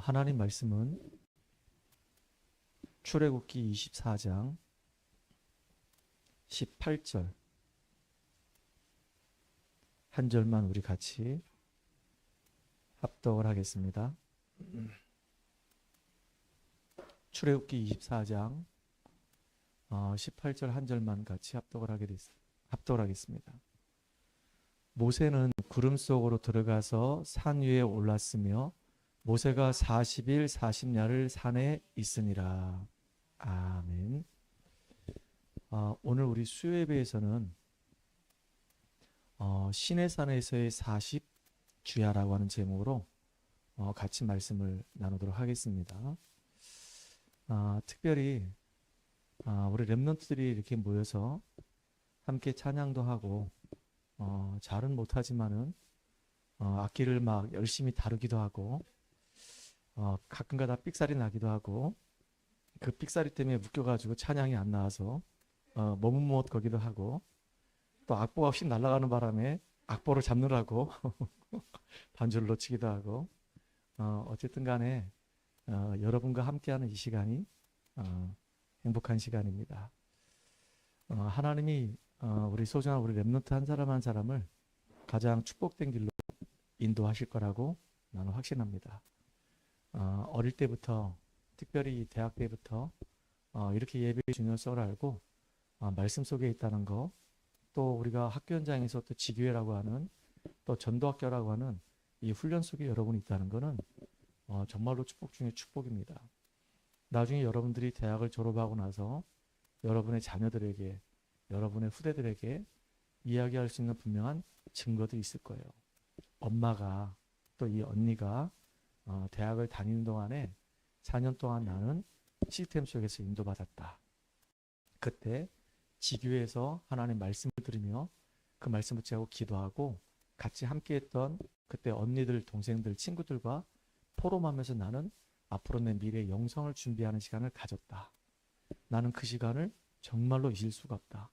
하나님 말씀은 출애굽기 24장 18절 한 절만 우리 같이 합독을 하겠습니다. 출애굽기 24장 18절 한 절만 같이 합독을 하겠습니다. 모세는 구름 속으로 들어가서 산 위에 올랐으며 모세가 40일 40야를 산에 있으니라. 아멘. 오늘 우리 수요예배에서는 시내산에서의 40주야라고 하는 제목으로 같이 말씀을 나누도록 하겠습니다. 특별히 우리 렘넌트들이 이렇게 모여서 함께 찬양도 하고 잘은 못하지만은 악기를 막 열심히 다루기도 하고 가끔가다 삑사리 나기도 하고 그 삑사리 때문에 묶여가지고 찬양이 안 나와서 머뭇머뭇거리기도 하고 또 악보가 없이 날아가는 바람에 악보를 잡느라고 반주를 놓치기도 하고 어쨌든 간에 여러분과 함께하는 이 시간이 행복한 시간입니다. 하나님이 우리 소중한 우리 렘넌트 한 사람 한 사람을 가장 축복된 길로 인도하실 거라고 나는 확신합니다. 어릴 때부터 특별히 대학 때부터 이렇게 예배의 중요성을 알고 말씀 속에 있다는 거, 또 우리가 학교 현장에서 또 지교회라고 하는 또 전도학교라고 하는 이 훈련 속에 여러분이 있다는 거는 정말로 축복 중에 축복입니다. 나중에 여러분들이 대학을 졸업하고 나서 여러분의 자녀들에게, 여러분의 후대들에게 이야기할 수 있는 분명한 증거도 있을 거예요. 엄마가 또 이 언니가 대학을 다니는 동안에 4년 동안 나는 시스템 속에서 인도받았다. 그때 지교회에서 하나님의 말씀을 들으며 그 말씀 붙잡고 기도하고 같이 함께했던 그때 언니들, 동생들, 친구들과 포럼하면서 나는 앞으로 내 미래의 영성을 준비하는 시간을 가졌다. 나는 그 시간을 정말로 잊을 수가 없다.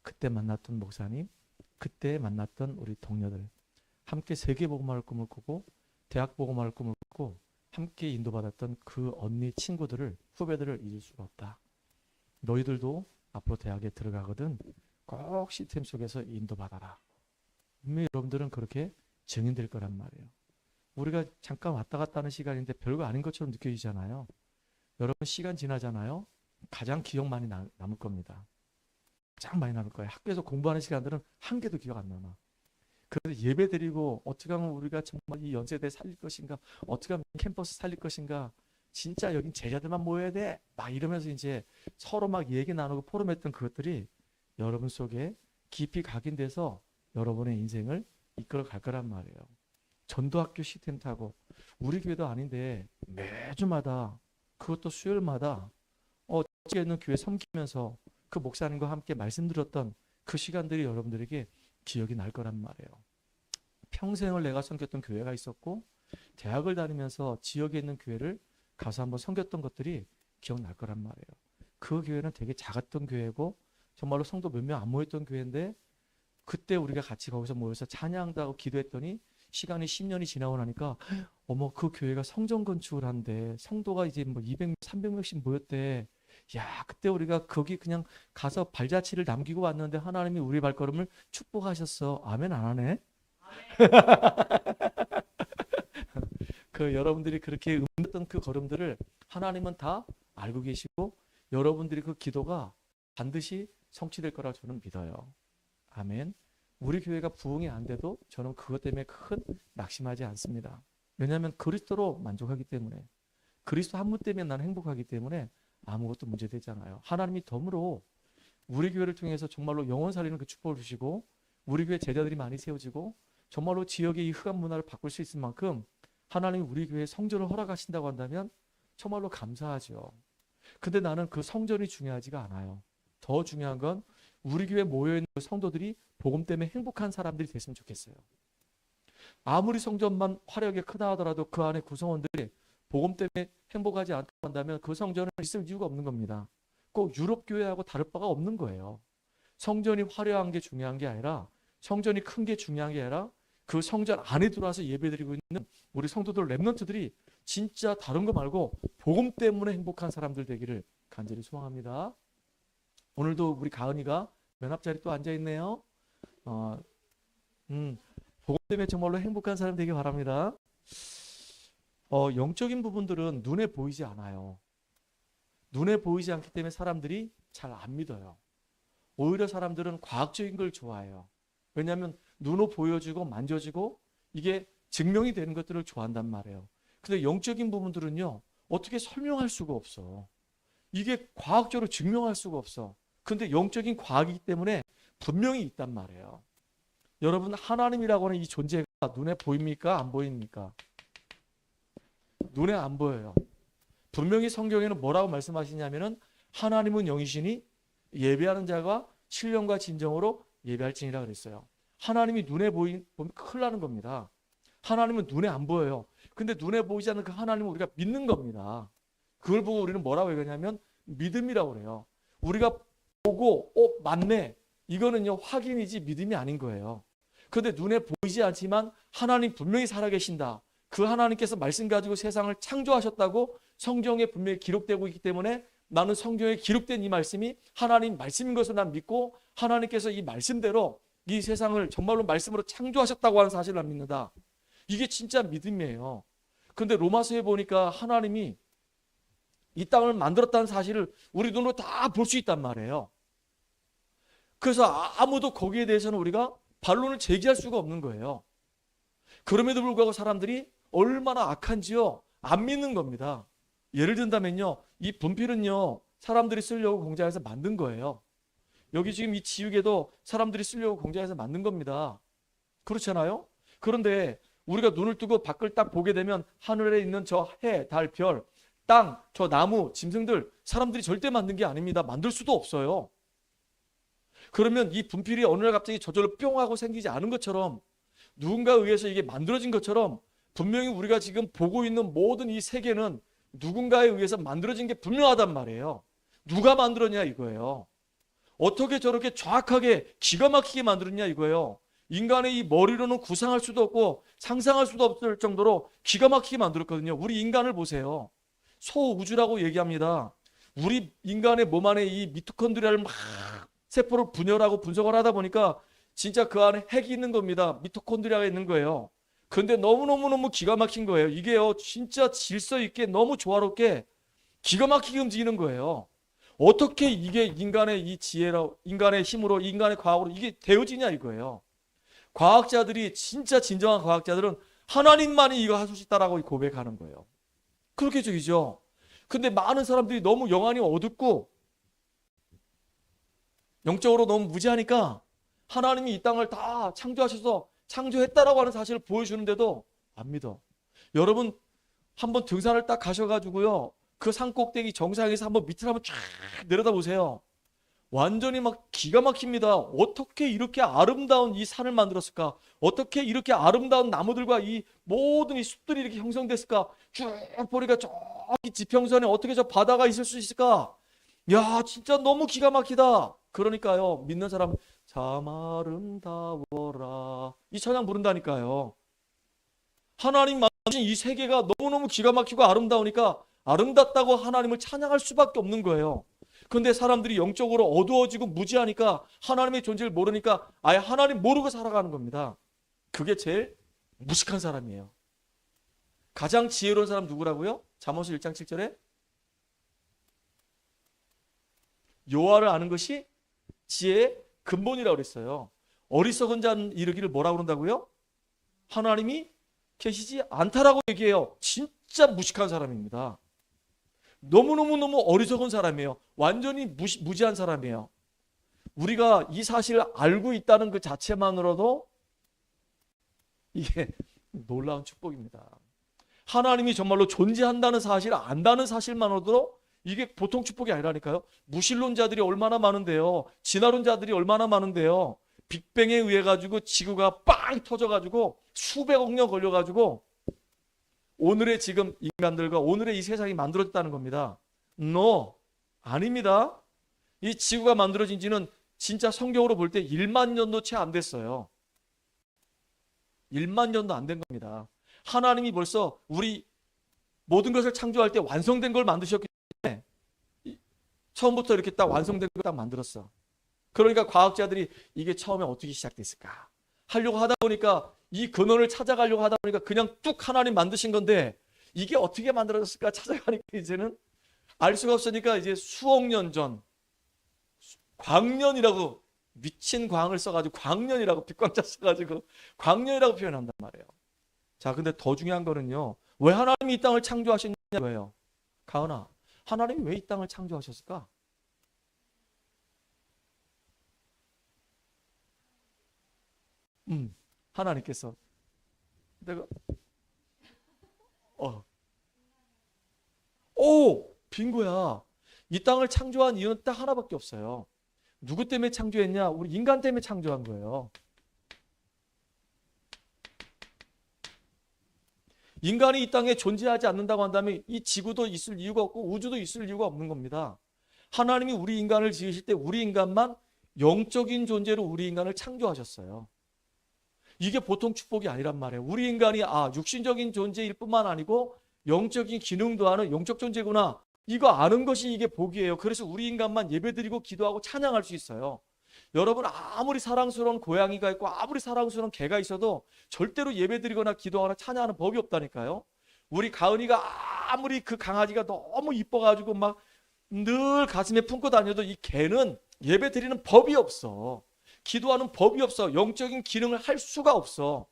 그때 만났던 목사님, 그때 만났던 우리 동료들, 함께 세계복음화를 꿈을 꾸고 대학복음화를 꿈을 꾸고 함께 인도받았던 그 언니 친구들을, 후배들을 잊을 수가 없다. 너희들도 앞으로 대학에 들어가거든 꼭 시스템 속에서 인도받아라. 분명히 여러분들은 그렇게 증인될 거란 말이에요. 우리가 잠깐 왔다 갔다 하는 시간인데 별거 아닌 것처럼 느껴지잖아요. 여러분 시간 지나잖아요. 가장 기억 많이 남을 겁니다. 가장 많이 남을 거예요. 학교에서 공부하는 시간들은 한 개도 기억 안 남아. 그래서 예배 드리고 어떻게 하면 우리가 정말 이 연세대 살릴 것인가, 어떻게 하면 캠퍼스 살릴 것인가, 진짜 여긴 제자들만 모여야 돼 막 이러면서 이제 서로 막 얘기 나누고 포럼했던 그것들이 여러분 속에 깊이 각인돼서 여러분의 인생을 이끌어 갈 거란 말이에요. 전도학교 시스템 타고 우리 교회도 아닌데 매주마다, 그것도 수요일마다 지에 있는 교회 섬기면서 그 목사님과 함께 말씀 들었던 그 시간들이 여러분들에게 기억이 날 거란 말이에요. 평생을 내가 섬겼던 교회가 있었고 대학을 다니면서 지역에 있는 교회를 가서 한번 섬겼던 것들이 기억날 거란 말이에요. 그 교회는 되게 작았던 교회고 정말로 성도 몇 명 안 모였던 교회인데 그때 우리가 같이 거기서 모여서 찬양도 하고 기도했더니 시간이 10년이 지나고 나니까 어머 그 교회가 성전 건축을 한대. 성도가 이제 뭐 200명, 300명씩 모였대. 야, 그때 우리가 거기 그냥 가서 발자취를 남기고 왔는데 하나님이 우리 발걸음을 축복하셨어. 아멘 안 하네? 그 여러분들이 그렇게 음했던 그 걸음들을 하나님은 다 알고 계시고 여러분들이 그 기도가 반드시 성취될 거라고 저는 믿어요. 아멘. 우리 교회가 부흥이 안 돼도 저는 그것 때문에 큰 낙심하지 않습니다. 왜냐하면 그리스도로 만족하기 때문에, 그리스도 한 분 때문에 나는 행복하기 때문에 아무것도 문제되잖아요. 하나님이 덤으로 우리 교회를 통해서 정말로 영원 살리는 그 축복을 주시고 우리 교회 제자들이 많이 세워지고 정말로 지역의 이 흑암 문화를 바꿀 수 있을 만큼 하나님이 우리 교회에 성전을 허락하신다고 한다면 정말로 감사하죠. 근데 나는 그 성전이 중요하지가 않아요. 더 중요한 건 우리 교회에 모여있는 성도들이 복음 때문에 행복한 사람들이 됐으면 좋겠어요. 아무리 성전만 화려하게 크다 하더라도 그 안에 구성원들이 복음 때문에 행복하지 않다고 한다면 그 성전은 있을 이유가 없는 겁니다. 꼭 유럽 교회하고 다를 바가 없는 거예요. 성전이 화려한 게 중요한 게 아니라, 성전이 큰 게 중요한 게 아니라 그 성전 안에 들어와서 예배드리고 있는 우리 성도들 렘넌트들이 진짜 다른 거 말고 복음 때문에 행복한 사람들 되기를 간절히 소망합니다. 오늘도 우리 가은이가 맨 앞자리 또 앉아있네요. 복음 때문에 정말로 행복한 사람 되길 바랍니다. 영적인 부분들은 눈에 보이지 않아요. 눈에 보이지 않기 때문에 사람들이 잘 안 믿어요. 오히려 사람들은 과학적인 걸 좋아해요. 왜냐하면 눈으로 보여지고 만져지고 이게 증명이 되는 것들을 좋아한단 말이에요. 근데 영적인 부분들은요, 어떻게 설명할 수가 없어. 이게 과학적으로 증명할 수가 없어. 근데 영적인 과학이기 때문에 분명히 있단 말이에요. 여러분, 하나님이라고 하는 이 존재가 눈에 보입니까? 안 보입니까? 눈에 안 보여요. 분명히 성경에는 뭐라고 말씀하시냐면은 하나님은 영이시니 예배하는 자가 신령과 진정으로 예배할지니라 그랬어요. 하나님이 눈에 보면 큰일 나는 겁니다. 하나님은 눈에 안 보여요. 근데 눈에 보이지 않는 그 하나님을 우리가 믿는 겁니다. 그걸 보고 우리는 뭐라고 얘기하냐면 믿음이라고 그래요. 우리가 보고 맞네. 이거는요 확인이지 믿음이 아닌 거예요. 그런데 눈에 보이지 않지만 하나님 분명히 살아계신다. 그 하나님께서 말씀 가지고 세상을 창조하셨다고 성경에 분명히 기록되고 있기 때문에 나는 성경에 기록된 이 말씀이 하나님 말씀인 것을 난 믿고 하나님께서 이 말씀대로 이 세상을 정말로 말씀으로 창조하셨다고 하는 사실을 난 믿는다. 이게 진짜 믿음이에요. 그런데 로마서에 보니까 하나님이 이 땅을 만들었다는 사실을 우리 눈으로 다 볼 수 있단 말이에요. 그래서 아무도 거기에 대해서는 우리가 반론을 제기할 수가 없는 거예요. 그럼에도 불구하고 사람들이 얼마나 악한지요 안 믿는 겁니다. 예를 든다면요, 이 분필은요 사람들이 쓰려고 공장에서 만든 거예요. 여기 지금 이 지우개도 사람들이 쓰려고 공장에서 만든 겁니다. 그렇잖아요? 그런데 우리가 눈을 뜨고 밖을 딱 보게 되면 하늘에 있는 저 해, 달, 별, 땅, 저 나무, 짐승들 사람들이 절대 만든 게 아닙니다. 만들 수도 없어요. 그러면 이 분필이 어느 날 갑자기 저절로 뿅 하고 생기지 않은 것처럼 누군가에 의해서 이게 만들어진 것처럼 분명히 우리가 지금 보고 있는 모든 이 세계는 누군가에 의해서 만들어진 게 분명하단 말이에요. 누가 만들었냐 이거예요. 어떻게 저렇게 정확하게 기가 막히게 만들었냐 이거예요. 인간의 이 머리로는 구상할 수도 없고 상상할 수도 없을 정도로 기가 막히게 만들었거든요. 우리 인간을 보세요. 소우주라고 얘기합니다. 우리 인간의 몸 안에 이 미토콘드리아를 막 세포를 분열하고 분석을 하다 보니까 진짜 그 안에 핵이 있는 겁니다. 미토콘드리아가 있는 거예요. 근데 너무너무 기가 막힌 거예요. 이게요 진짜 질서 있게 너무 조화롭게 기가 막히게 움직이는 거예요. 어떻게 이게 인간의 이 지혜로, 인간의 힘으로, 인간의 과학으로 이게 되어지냐 이거예요. 과학자들이 진짜 진정한 과학자들은 하나님만이 이거 할 수 있다라고 고백하는 거예요. 그렇게 적이죠. 근데 많은 사람들이 너무 영안이 어둡고 영적으로 너무 무지하니까 하나님이 이 땅을 다 창조하셔서 창조했다라고 하는 사실을 보여주는데도 안 믿어. 여러분 한번 등산을 딱 가셔가지고요 그 산 꼭대기 정상에서 한번 밑을 한번 쫙 내려다보세요. 완전히 막 기가 막힙니다. 어떻게 이렇게 아름다운 이 산을 만들었을까? 어떻게 이렇게 아름다운 나무들과 이 모든 이 숲들이 이렇게 형성됐을까? 쭉 보니까 저기 지평선에 어떻게 저 바다가 있을 수 있을까? 야 진짜 너무 기가 막히다. 그러니까요 믿는 사람 참 아름다워라 이 찬양 부른다니까요. 하나님 만드신 이 세계가 너무너무 기가 막히고 아름다우니까 아름답다고 하나님을 찬양할 수밖에 없는 거예요. 그런데 사람들이 영적으로 어두워지고 무지하니까 하나님의 존재를 모르니까 아예 하나님 모르고 살아가는 겁니다. 그게 제일 무식한 사람이에요. 가장 지혜로운 사람 누구라고요? 잠언서 1장 7절에 여호와를 아는 것이 지혜의 근본이라고 그랬어요. 어리석은 자는 이르기를 뭐라고 그런다고요? 하나님이 계시지 않다라고 얘기해요. 진짜 무식한 사람입니다. 너무 어리석은 사람이에요. 완전히 무지한 사람이에요. 우리가 이 사실을 알고 있다는 그 자체만으로도 이게 놀라운 축복입니다. 하나님이 정말로 존재한다는 사실을 안다는 사실만으로도 이게 보통 축복이 아니라니까요. 무신론자들이 얼마나 많은데요. 진화론자들이 얼마나 많은데요. 빅뱅에 의해 가지고 지구가 빵 터져가지고 수백억 년 걸려가지고 오늘의 지금 인간들과 오늘의 이 세상이 만들어졌다는 겁니다. No, 아닙니다. 이 지구가 만들어진 지는 진짜 성경으로 볼 때 1만 년도 채 안 됐어요. 1만 년도 안 된 겁니다. 하나님이 벌써 우리 모든 것을 창조할 때 완성된 걸 만드셨기 때문에 처음부터 이렇게 딱 완성된 걸 딱 만들었어. 그러니까 과학자들이 이게 처음에 어떻게 시작됐을까 하려고 하다 보니까 이 근원을 찾아가려고 하다 보니까 그냥 뚝 하나님 만드신 건데 이게 어떻게 만들어졌을까 찾아가니까 이제는 알 수가 없으니까 이제 수억 년 전 광년이라고 미친 광을 써가지고 광년이라고 빛광자 써가지고 광년이라고 표현한단 말이에요. 자, 근데 더 중요한 거는요. 왜 하나님이 이 땅을 창조하셨냐고요. 가은아, 하나님이 왜 이 땅을 창조하셨을까? 하나님께서 내가 빙고야. 이 땅을 창조한 이유는 딱 하나밖에 없어요. 누구 때문에 창조했냐? 우리 인간 때문에 창조한 거예요. 인간이 이 땅에 존재하지 않는다고 한다면 이 지구도 있을 이유가 없고 우주도 있을 이유가 없는 겁니다. 하나님이 우리 인간을 지으실 때 우리 인간만 영적인 존재로 우리 인간을 창조하셨어요. 이게 보통 축복이 아니란 말이에요. 우리 인간이 육신적인 존재일 뿐만 아니고 영적인 기능도 하는 영적 존재구나. 이거 아는 것이 이게 복이에요. 그래서 우리 인간만 예배드리고 기도하고 찬양할 수 있어요. 여러분 아무리 사랑스러운 고양이가 있고 아무리 사랑스러운 개가 있어도 절대로 예배드리거나 기도하거나 찬양하는 법이 없다니까요. 우리 가은이가 아무리 그 강아지가 너무 이뻐가지고 막 늘 가슴에 품고 다녀도 이 개는 예배드리는 법이 없어. 기도하는 법이 없어. 영적인 기능을 할 수가 없어.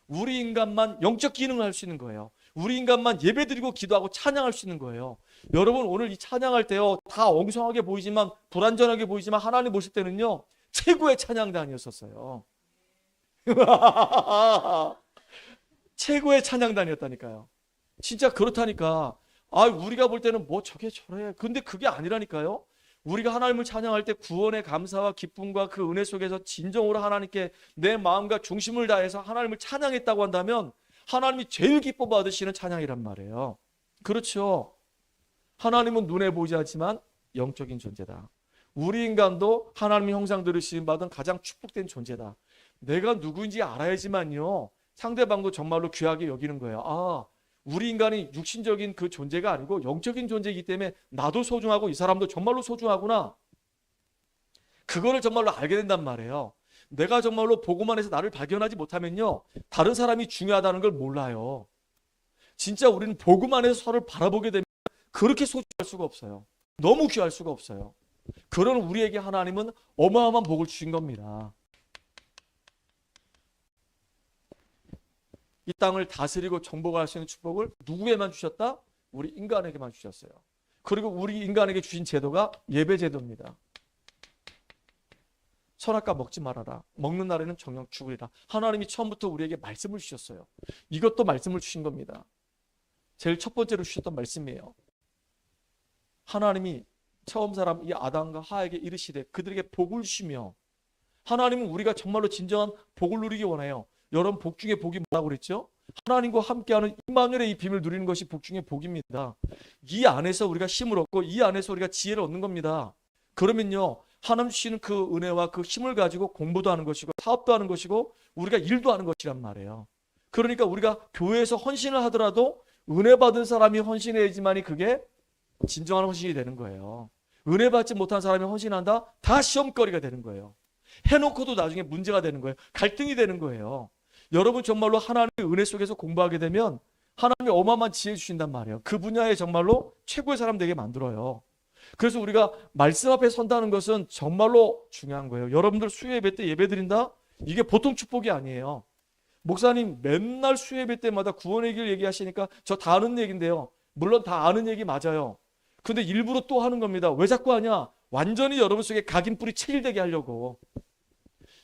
우리 인간만 영적 기능을 할 수 있는 거예요. 우리 인간만 예배드리고 기도하고 찬양할 수 있는 거예요. 여러분 오늘 이 찬양할 때요 다 엉성하게 보이지만 불완전하게 보이지만 하나님 보실 때는요 최고의 찬양단이었었어요. 최고의 찬양단이었다니까요. 진짜 그렇다니까. 우리가 볼 때는 뭐 저게 저래. 근데 그게 아니라니까요. 우리가 하나님을 찬양할 때 구원의 감사와 기쁨과 그 은혜 속에서 진정으로 하나님께 내 마음과 중심을 다해서 하나님을 찬양했다고 한다면 하나님이 제일 기뻐 받으시는 찬양이란 말이에요. 그렇죠. 하나님은 눈에 보이지 않지만 영적인 존재다. 우리 인간도 하나님의 형상대로 지음받은 가장 축복된 존재다. 내가 누구인지 알아야지만요 상대방도 정말로 귀하게 여기는 거예요. 우리 인간이 육신적인 그 존재가 아니고 영적인 존재이기 때문에 나도 소중하고 이 사람도 정말로 소중하구나. 그거를 정말로 알게 된단 말이에요. 내가 정말로 복음 안에서 나를 발견하지 못하면요 다른 사람이 중요하다는 걸 몰라요. 진짜 우리는 복음 안에서 서로를 바라보게 되면 그렇게 소중할 수가 없어요. 너무 귀할 수가 없어요. 그런 우리에게 하나님은 어마어마한 복을 주신 겁니다. 이 땅을 다스리고 정복할 수 있는 축복을 누구에만 주셨다? 우리 인간에게만 주셨어요. 그리고 우리 인간에게 주신 제도가 예배 제도입니다. 선악과 먹지 말아라. 먹는 날에는 정녕 죽으리라. 하나님이 처음부터 우리에게 말씀을 주셨어요. 이것도 말씀을 주신 겁니다. 제일 첫 번째로 주셨던 말씀이에요. 하나님이 처음 사람 이 아담과 하에게 이르시되 그들에게 복을 주시며 하나님은 우리가 정말로 진정한 복을 누리기 원해요. 여러분 복 중에 복이 뭐라고 그랬죠? 하나님과 함께하는 임마누엘의 이 빔을 누리는 것이 복 중에 복입니다. 이 안에서 우리가 힘을 얻고 이 안에서 우리가 지혜를 얻는 겁니다. 그러면요 하나님 주시는 그 은혜와 그 힘을 가지고 공부도 하는 것이고 사업도 하는 것이고 우리가 일도 하는 것이란 말이에요. 그러니까 우리가 교회에서 헌신을 하더라도 은혜 받은 사람이 헌신해야지만이 그게 진정한 헌신이 되는 거예요. 은혜 받지 못한 사람이 헌신한다? 다 시험거리가 되는 거예요. 해놓고도 나중에 문제가 되는 거예요. 갈등이 되는 거예요. 여러분 정말로 하나님의 은혜 속에서 공부하게 되면 하나님이 어마어마한 지혜 주신단 말이에요. 그 분야에 정말로 최고의 사람 되게 만들어요. 그래서 우리가 말씀 앞에 선다는 것은 정말로 중요한 거예요. 여러분들 수요예배 때 예배 드린다? 이게 보통 축복이 아니에요. 목사님 맨날 수요예배 때마다 구원의 길 얘기하시니까 저 다 아는 얘기인데요. 물론 다 아는 얘기 맞아요. 근데 일부러 또 하는 겁니다. 왜 자꾸 하냐? 완전히 여러분 속에 각인뿌리 체질되게 하려고.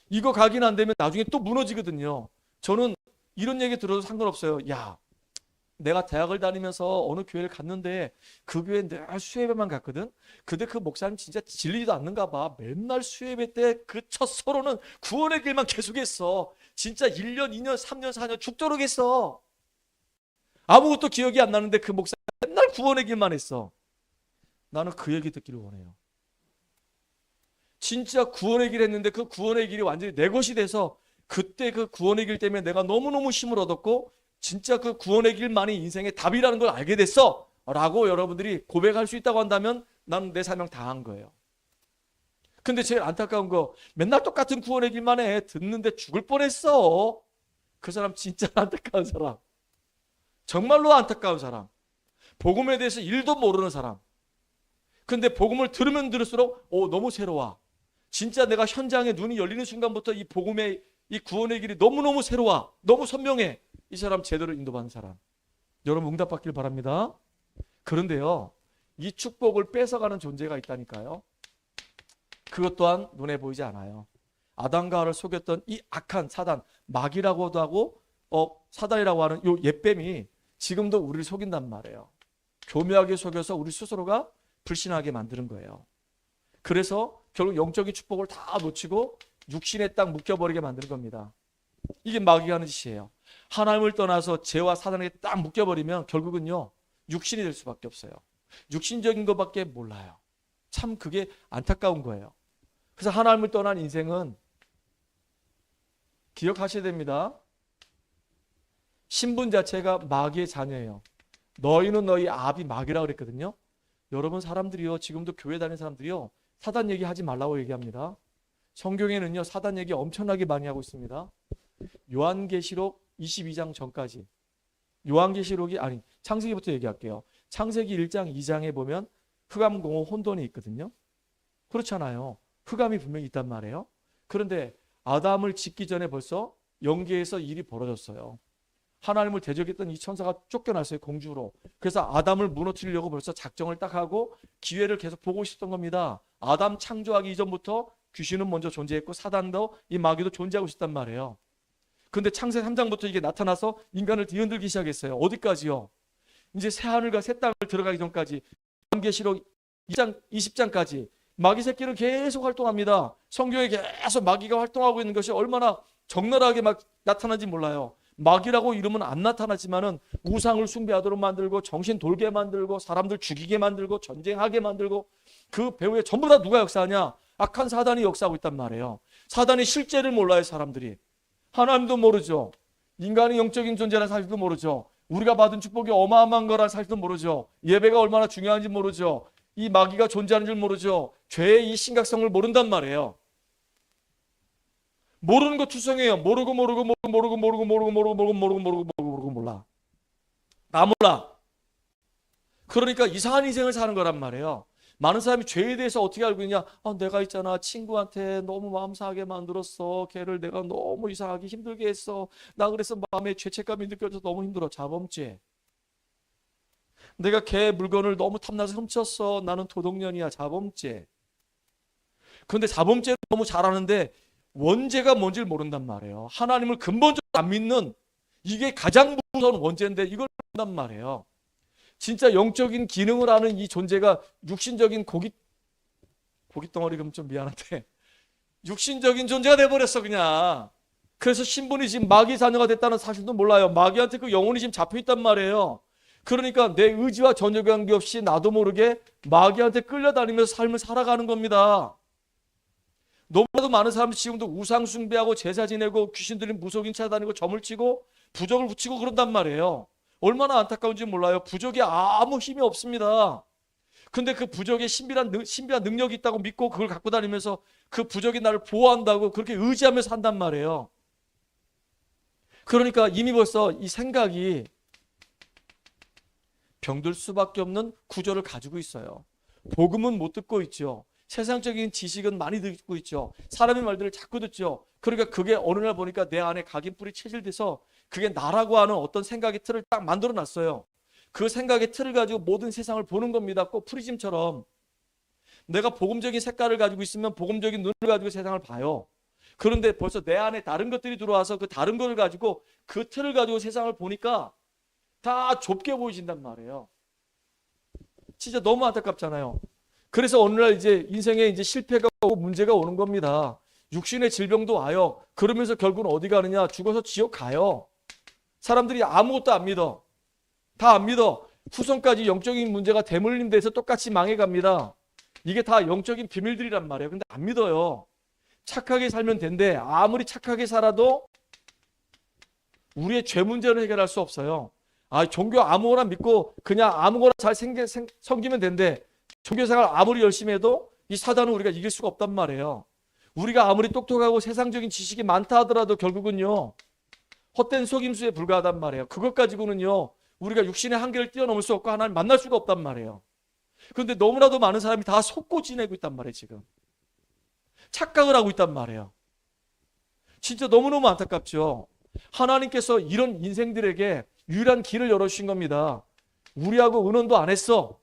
이거 각인 안 되면 나중에 또 무너지거든요. 저는 이런 얘기 들어도 상관없어요. 야, 내가 대학을 다니면서 어느 교회를 갔는데 그 교회에 늘 수요예배만 갔거든. 근데 그 목사님 진짜 질리지도 않는가 봐. 맨날 수요예배 때 그 첫 서로는 구원의 길만 계속했어. 진짜 1년, 2년, 3년, 4년 죽도록 했어. 아무것도 기억이 안 나는데 그 목사님 맨날 구원의 길만 했어. 나는 그 얘기 듣기를 원해요. 진짜 구원의 길 했는데 그 구원의 길이 완전히 내 것이 돼서 그때 그 구원의 길 때문에 내가 너무너무 힘을 얻었고 진짜 그 구원의 길만이 인생의 답이라는 걸 알게 됐어 라고 여러분들이 고백할 수 있다고 한다면 나는 내 사명 다 한 거예요. 근데 제일 안타까운 거 맨날 똑같은 구원의 길만 해. 듣는데 죽을 뻔했어. 그 사람 진짜 안타까운 사람. 정말로 안타까운 사람. 복음에 대해서 1도 모르는 사람. 근데 복음을 들으면 들을수록 너무 새로워. 진짜 내가 현장에 눈이 열리는 순간부터 이 복음의 이 구원의 길이 너무너무 새로워. 너무 선명해. 이 사람 제대로 인도받는 사람. 여러분 응답받길 바랍니다. 그런데요, 이 축복을 뺏어가는 존재가 있다니까요. 그것 또한 눈에 보이지 않아요. 아담과 하와를 속였던 이 악한 사단, 마귀라고도 하고 사단이라고 하는 이 옛뱀이 지금도 우리를 속인단 말이에요. 교묘하게 속여서 우리 스스로가 불신하게 만드는 거예요. 그래서 결국 영적인 축복을 다 놓치고 육신에 딱 묶여버리게 만드는 겁니다. 이게 마귀가 하는 짓이에요. 하나님을 떠나서 죄와 사단에게 딱 묶여버리면 결국은요, 육신이 될 수밖에 없어요. 육신적인 것밖에 몰라요. 참 그게 안타까운 거예요. 그래서 하나님을 떠난 인생은 기억하셔야 됩니다. 신분 자체가 마귀의 자녀예요. 너희는 너희 아비 마귀라고 그랬거든요. 여러분 사람들이요, 지금도 교회 다니는 사람들이요, 사단 얘기하지 말라고 얘기합니다. 성경에는요, 사단 얘기 엄청나게 많이 하고 있습니다. 요한계시록 22장 전까지, 창세기부터 얘기할게요. 창세기 1장 2장에 보면 흑암, 공허, 혼돈이 있거든요. 그렇잖아요. 흑암이 분명히 있단 말이에요. 그런데 아담을 짓기 전에 벌써 영계에서 일이 벌어졌어요. 하나님을 대적했던 이 천사가 쫓겨났어요, 공주로. 그래서 아담을 무너뜨리려고 벌써 작정을 딱 하고 기회를 계속 보고 있었던 겁니다. 아담 창조하기 이전부터 귀신은 먼저 존재했고 사단도 이 마귀도 존재하고 있었단 말이에요. 근데 창세기 3장부터 이게 나타나서 인간을 뒤흔들기 시작했어요. 어디까지요? 이제 새하늘과 새 땅을 들어가기 전까지, 요한계시록 2장 20장까지 마귀 새끼는 계속 활동합니다. 성경에 계속 마귀가 활동하고 있는 것이 얼마나 적나라하게 막 나타나는지 몰라요. 마귀라고 이름은 안 나타나지만은 우상을 숭배하도록 만들고 정신 돌게 만들고 사람들 죽이게 만들고 전쟁하게 만들고 그 배후에 전부 다 누가 역사하냐? 악한 사단이 역사하고 있단 말이에요. 사단의 실제를 몰라요, 사람들이. 하나님도 모르죠. 인간이 영적인 존재라는 사실도 모르죠. 우리가 받은 축복이 어마어마한 거라는 사실도 모르죠. 예배가 얼마나 중요한지 모르죠. 이 마귀가 존재하는 줄 모르죠. 죄의 이 심각성을 모른단 말이에요. 모르는 거 투성이에요. 모르고 몰라. 다 몰라. 그러니까 이상한 인생을 사는 거란 말이에요. 많은 사람이 죄에 대해서 어떻게 알고 있냐? 내가 있잖아, 친구한테 너무 마음 상하게 만들었어. 걔를 내가 너무 이상하게 힘들게 했어. 나 그래서 마음에 죄책감이 느껴져서 너무 힘들어. 자범죄. 내가 걔 물건을 너무 탐나서 훔쳤어. 나는 도둑년이야. 자범죄. 그런데 자범죄를 너무 잘하는데 원죄가 뭔지를 모른단 말이에요. 하나님을 근본적으로 안 믿는, 이게 가장 무서운 원죄인데 이걸 모른단 말이에요. 진짜 영적인 기능을 하는 이 존재가 육신적인 고깃덩어리, 그럼 좀 미안한데 육신적인 존재가 돼버렸어 그냥. 그래서 신분이 지금 마귀 자녀가 됐다는 사실도 몰라요. 마귀한테 그 영혼이 지금 잡혀있단 말이에요. 그러니까 내 의지와 전혀 관계없이 나도 모르게 마귀한테 끌려다니면서 삶을 살아가는 겁니다. 너무나도 많은 사람들이 지금도 우상 숭배하고 제사 지내고 귀신 들린 무속인 찾아다니고 점을 치고 부적을 붙이고 그런단 말이에요. 얼마나 안타까운지 몰라요. 부적이 아무 힘이 없습니다. 근데 그 부적에 신비한 능력이 있다고 믿고 그걸 갖고 다니면서 그 부적이 나를 보호한다고 그렇게 의지하면서 산단 말이에요. 그러니까 이미 벌써 이 생각이 병들 수밖에 없는 구조를 가지고 있어요. 복음은 못 듣고 있죠. 세상적인 지식은 많이 듣고 있죠. 사람의 말들을 자꾸 듣죠. 그러니까 그게 어느 날 보니까 내 안에 각인뿔이 체질돼서 그게 나라고 하는 어떤 생각의 틀을 딱 만들어 놨어요. 그 생각의 틀을 가지고 모든 세상을 보는 겁니다. 꼭 프리즘처럼. 내가 복음적인 색깔을 가지고 있으면 복음적인 눈을 가지고 세상을 봐요. 그런데 벌써 내 안에 다른 것들이 들어와서 그 다른 것을 가지고 그 틀을 가지고 세상을 보니까 다 좁게 보이신단 말이에요. 진짜 너무 안타깝잖아요. 그래서 어느 날 이제 인생에 이제 실패가 오고 문제가 오는 겁니다. 육신의 질병도 와요. 그러면서 결국은 어디 가느냐? 죽어서 지옥 가요. 사람들이 아무것도 안 믿어. 다 안 믿어. 후손까지 영적인 문제가 대물림 돼서 똑같이 망해갑니다. 이게 다 영적인 비밀들이란 말이에요. 근데 안 믿어요. 착하게 살면 된대. 아무리 착하게 살아도 우리의 죄 문제를 해결할 수 없어요. 종교 아무거나 믿고 그냥 아무거나 잘 섬기면 된대. 종교생활 아무리 열심히 해도 이 사단은 우리가 이길 수가 없단 말이에요. 우리가 아무리 똑똑하고 세상적인 지식이 많다 하더라도 결국은요, 헛된 속임수에 불과하단 말이에요. 그것 가지고는요, 우리가 육신의 한계를 뛰어넘을 수 없고 하나님 만날 수가 없단 말이에요. 그런데 너무나도 많은 사람이 다 속고 지내고 있단 말이에요. 지금 착각을 하고 있단 말이에요. 진짜 너무너무 안타깝죠. 하나님께서 이런 인생들에게 유일한 길을 열어주신 겁니다. 우리하고 의논도 안 했어.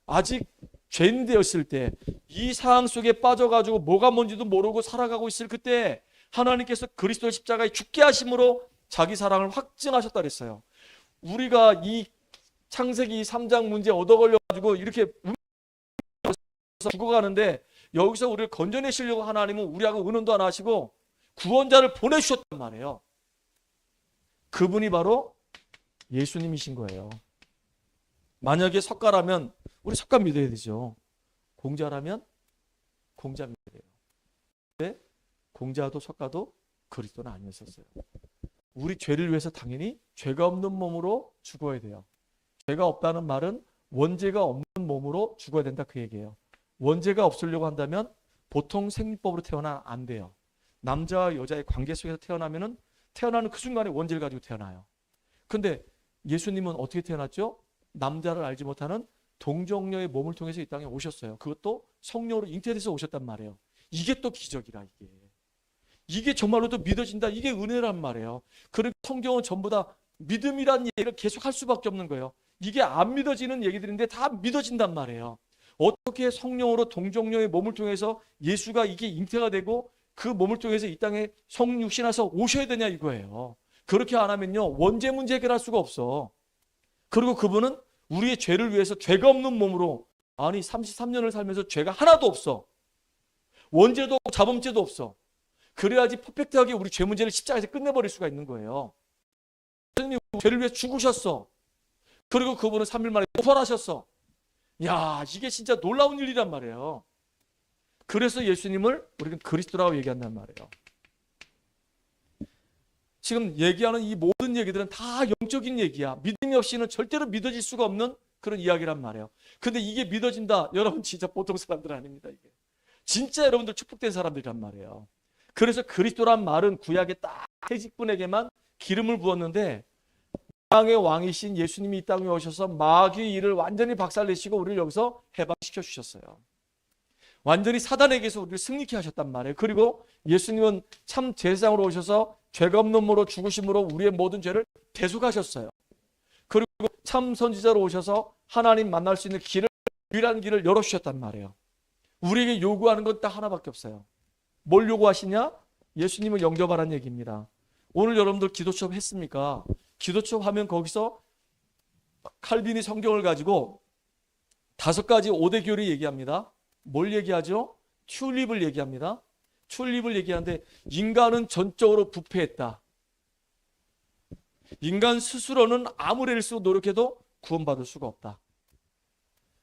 아직 죄인 되었을 때, 이 상황 속에 빠져가지고 뭐가 뭔지도 모르고 살아가고 있을 그때 하나님께서 그리스도의 십자가에 죽게 하심으로 자기 사랑을 확증하셨다 그랬어요. 우리가 이 창세기 3장 문제 얻어 걸려가지고 이렇게 죽어가는데, 여기서 우리를 건져내시려고 하나님은 우리하고 의논도 안 하시고 구원자를 보내주셨단 말이에요. 그분이 바로 예수님이신 거예요. 만약에 석가라면 우리 석가 믿어야 되죠. 공자라면 공자 믿어야 돼요. 근데 공자도 석가도 그리스도는 아니었었어요. 우리 죄를 위해서 당연히 죄가 없는 몸으로 죽어야 돼요. 죄가 없다는 말은 원죄가 없는 몸으로 죽어야 된다 그 얘기예요. 원죄가 없으려고 한다면 보통 생리법으로 태어나면 안 돼요. 남자와 여자의 관계 속에서 태어나면은 태어나는 그 순간에 원죄를 가지고 태어나요. 근데 예수님은 어떻게 태어났죠? 남자를 알지 못하는 동정녀의 몸을 통해서 이 땅에 오셨어요. 그것도 성령으로 잉태돼서 오셨단 말이에요. 이게 또 기적이라 이게 정말로도 믿어진다. 이게 은혜란 말이에요. 그리고 성경은 전부 다 믿음이란 얘기를 계속 할 수밖에 없는 거예요. 이게 안 믿어지는 얘기들인데 다 믿어진단 말이에요. 어떻게 성령으로 동정녀의 몸을 통해서 예수가 이게 잉태가 되고 그 몸을 통해서 이 땅에 성육신하서 오셔야 되냐 이거예요. 그렇게 안 하면요, 원죄 문제 해결할 수가 없어. 그리고 그분은 우리의 죄를 위해서 죄가 없는 몸으로, 아니 33년을 살면서 죄가 하나도 없어. 원죄도 없고 자범죄도 없어. 그래야지 퍼펙트하게 우리 죄 문제를 십자가에서 끝내버릴 수가 있는 거예요. 예수님이 죄를 위해 죽으셨어. 그리고 그분은 3일 만에 부활하셨어. 야, 이게 진짜 놀라운 일이란 말이에요. 그래서 예수님을 우리는 그리스도라고 얘기한단 말이에요. 지금 얘기하는 이 모든 얘기들은 다 영적인 얘기야. 믿음이 없이는 절대로 믿어질 수가 없는 그런 이야기란 말이에요. 근데 이게 믿어진다. 여러분 진짜 보통 사람들 아닙니다. 이게 진짜 여러분들 축복된 사람들이란 말이에요. 그래서 그리스도란 말은 구약의 딱 해직분에게만 기름을 부었는데, 왕의 왕이신 예수님이 이 땅에 오셔서 마귀의 일을 완전히 박살내시고 우리를 여기서 해방시켜 주셨어요. 완전히 사단에게서 우리를 승리케 하셨단 말이에요. 그리고 예수님은 참 제사장으로 오셔서 죄가 없는 몸으로 죽으심으로 우리의 모든 죄를 대속하셨어요. 그리고 참 선지자로 오셔서 하나님 만날 수 있는 길을, 유일한 길을 열어주셨단 말이에요. 우리에게 요구하는 건 딱 하나밖에 없어요. 뭘 요구하시냐? 예수님을 영접하라는 얘기입니다. 오늘 여러분들 기도 수업 했습니까? 기도 수업 하면 거기서 칼빈이 성경을 가지고 5가지 5대 교리 얘기합니다. 뭘 얘기하죠? 튤립을 얘기합니다. 튤립을 얘기하는데, 인간은 전적으로 부패했다. 인간 스스로는 아무리 일수록 노력해도 구원받을 수가 없다.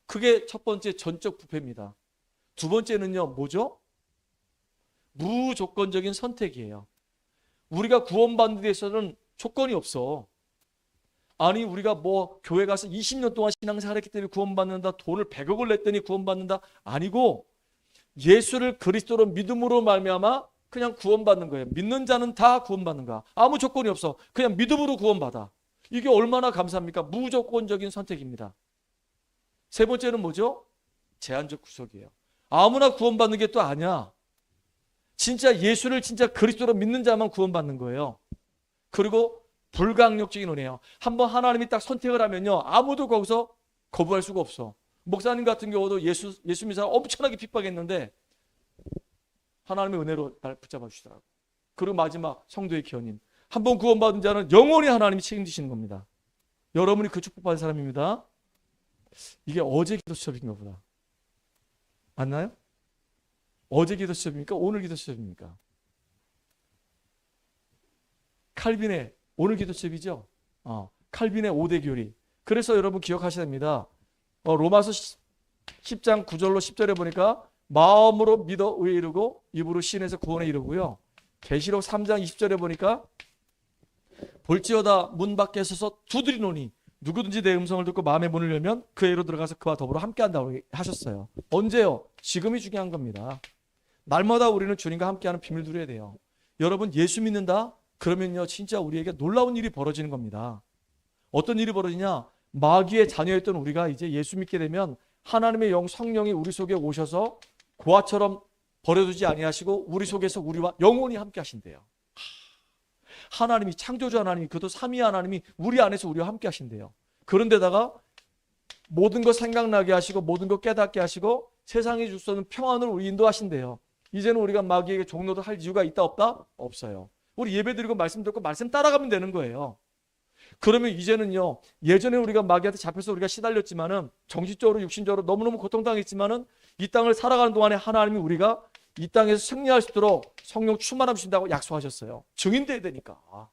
그게 첫 번째 전적 부패입니다. 두 번째는요, 뭐죠? 무조건적인 선택이에요. 우리가 구원받는 데 있어서는 조건이 없어. 아니 우리가 뭐 교회 가서 20년 동안 신앙생활했기 때문에 구원받는다, 돈을 100억을 냈더니 구원받는다, 아니고 예수를 그리스도로 믿음으로 말미암아 그냥 구원받는 거예요. 믿는 자는 다 구원받는 거야. 아무 조건이 없어. 그냥 믿음으로 구원받아. 이게 얼마나 감사합니까? 무조건적인 선택입니다. 세 번째는 뭐죠? 제한적 구속이에요. 아무나 구원받는 게 또 아니야. 진짜 예수를 진짜 그리스도로 믿는 자만 구원받는 거예요. 그리고 불강력적인 은혜예요. 한번 하나님이 딱 선택을 하면요, 아무도 거기서 거부할 수가 없어. 목사님 같은 경우도 예수 믿는 사람 엄청나게 핍박했는데 하나님의 은혜로 날 붙잡아 주시더라고. 그리고 마지막 성도의 견인. 한번 구원받은 자는 영원히 하나님이 책임지시는 겁니다. 여러분이 그 축복받은 사람입니다. 이게 어제 기도 수업인가 보다. 맞나요? 어제 기도 수업입니까? 오늘 기도 수업입니까? 칼빈의 오늘 기도 수업이죠. 칼빈의 5대 교리. 그래서 여러분 기억하셔야 됩니다. 로마서 10장 9절로 10절에 보니까 마음으로 믿어 의에 이르고 입으로 신에서 구원에 이르고요. 계시록 3장 20절에 보니까 볼지어다 문 밖에 서서 두드리노니 누구든지 내 음성을 듣고 마음의 문을 열면 그에로 들어가서 그와 더불어 함께한다고 하셨어요. 언제요? 지금이 중요한 겁니다. 날마다 우리는 주님과 함께하는 비밀 누려야 돼요. 여러분 예수 믿는다? 그러면요 진짜 우리에게 놀라운 일이 벌어지는 겁니다. 어떤 일이 벌어지냐? 마귀의 자녀였던 우리가 이제 예수 믿게 되면 하나님의 영 성령이 우리 속에 오셔서 고아처럼 버려두지 아니하시고 우리 속에서 우리와 영원히 함께 하신대요. 하나님이 창조주 하나님이 그도 삼위 하나님이 우리 안에서 우리와 함께 하신대요. 그런데다가 모든 것 생각나게 하시고 모든 것 깨닫게 하시고 세상에 줄 수 없는 평안을 우리 인도하신대요. 이제는 우리가 마귀에게 종로도 할 이유가 있다 없다? 없어요. 우리 예배드리고 말씀 듣고 말씀 따라가면 되는 거예요. 그러면 이제는요 예전에 우리가 마귀한테 잡혀서 우리가 시달렸지만은 정신적으로 육신적으로 너무너무 고통당했지만은 이 땅을 살아가는 동안에 하나님이 우리가 이 땅에서 승리할 수 있도록 성령 충만함 주신다고 약속하셨어요. 증인돼야 되니까.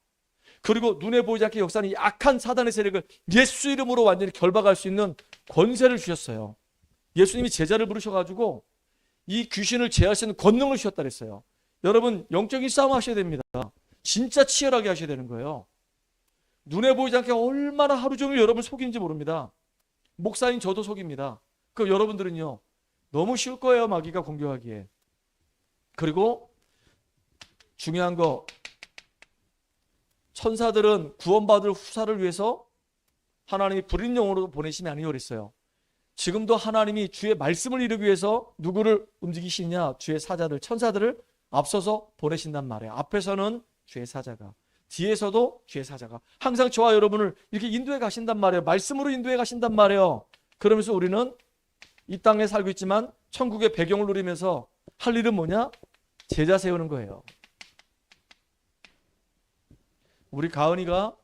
그리고 눈에 보이지 않게 역사는 약한 사단의 세력을 예수 이름으로 완전히 결박할 수 있는 권세를 주셨어요. 예수님이 제자를 부르셔가지고 이 귀신을 제할 수 있는 권능을 주셨다 그랬어요. 여러분 영적인 싸움 하셔야 됩니다. 진짜 치열하게 하셔야 되는 거예요. 눈에 보이지 않게 얼마나 하루 종일 여러분 속이는지 모릅니다. 목사인 저도 속입니다. 그 여러분들은요 너무 쉬울 거예요 마귀가 공격하기에. 그리고 중요한 거 천사들은 구원받을 후사를 위해서 하나님이 불인 영으로 보내심이 아니오 그랬어요. 지금도 하나님이 주의 말씀을 이루기 위해서 누구를 움직이시냐? 주의 사자들 천사들을 앞서서 보내신단 말이에요. 앞에서는 주의 사자가 뒤에서도 주의 사자가 항상 저와 여러분을 이렇게 인도해 가신단 말이에요. 말씀으로 인도해 가신단 말이에요. 그러면서 우리는 이 땅에 살고 있지만 천국의 배경을 누리면서 할 일은 뭐냐? 제자 세우는 거예요. 우리 가은이가